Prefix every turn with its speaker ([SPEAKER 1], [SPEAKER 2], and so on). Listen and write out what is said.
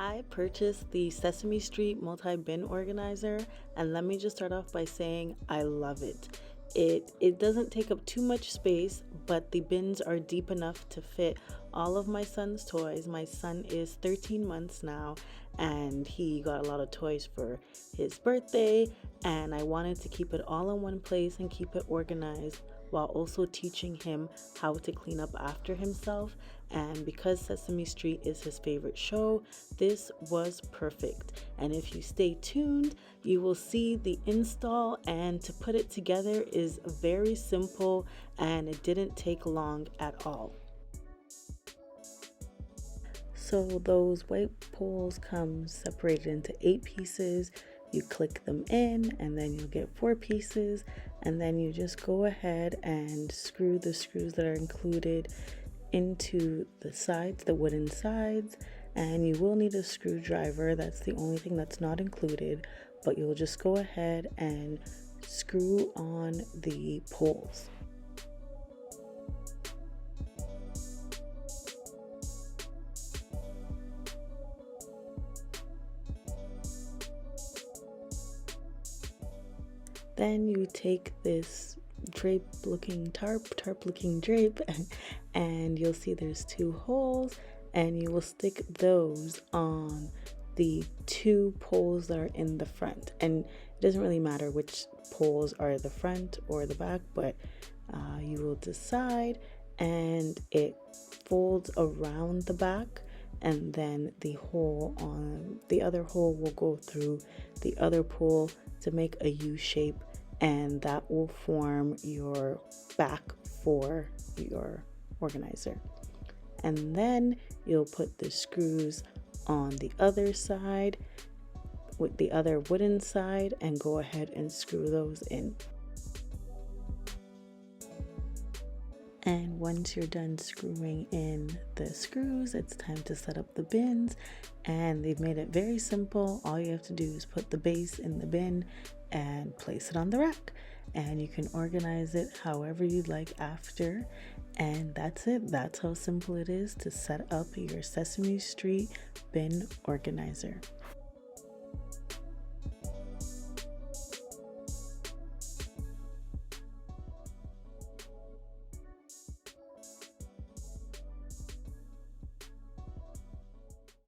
[SPEAKER 1] I purchased the Sesame Street multi-bin organizer, and let me just start off by saying I love it. It doesn't take up too much space, but the bins are deep enough to fit all of my son's toys. My son is 13 months now, and he got a lot of toys for his birthday, and I wanted to keep it all in one place and keep it organized while also teaching him how to clean up after himself. And because Sesame Street is his favorite show, this was perfect. And if you stay tuned, you will see the install, and to put it together is very simple and it didn't take long at all. So those white poles come separated into 8 pieces. You click them in and then you'll get 4 pieces, and then you just go ahead and screw the screws that are included into the sides, the wooden sides, and you will need a screwdriver. That's the only thing that's not included, but you'll just go ahead and screw on the poles. Then you take this tarp looking drape, and you'll see there's 2 holes, and you will stick those on the 2 poles that are in the front. And it doesn't really matter which poles are the front or the back, but you will decide, and it folds around the back, and then the hole on the other hole will go through the other pole to make a U shape, and that will form your back for your organizer. And then you'll put the screws on the other side with the other wooden side and go ahead and screw those in. And once you're done screwing in the screws, it's time to set up the bins. And they've made it very simple. All you have to do is put the base in the bin and place it on the rack. And you can organize it however you'd like after. And that's it. That's how simple it is to set up your Sesame Street bin organizer.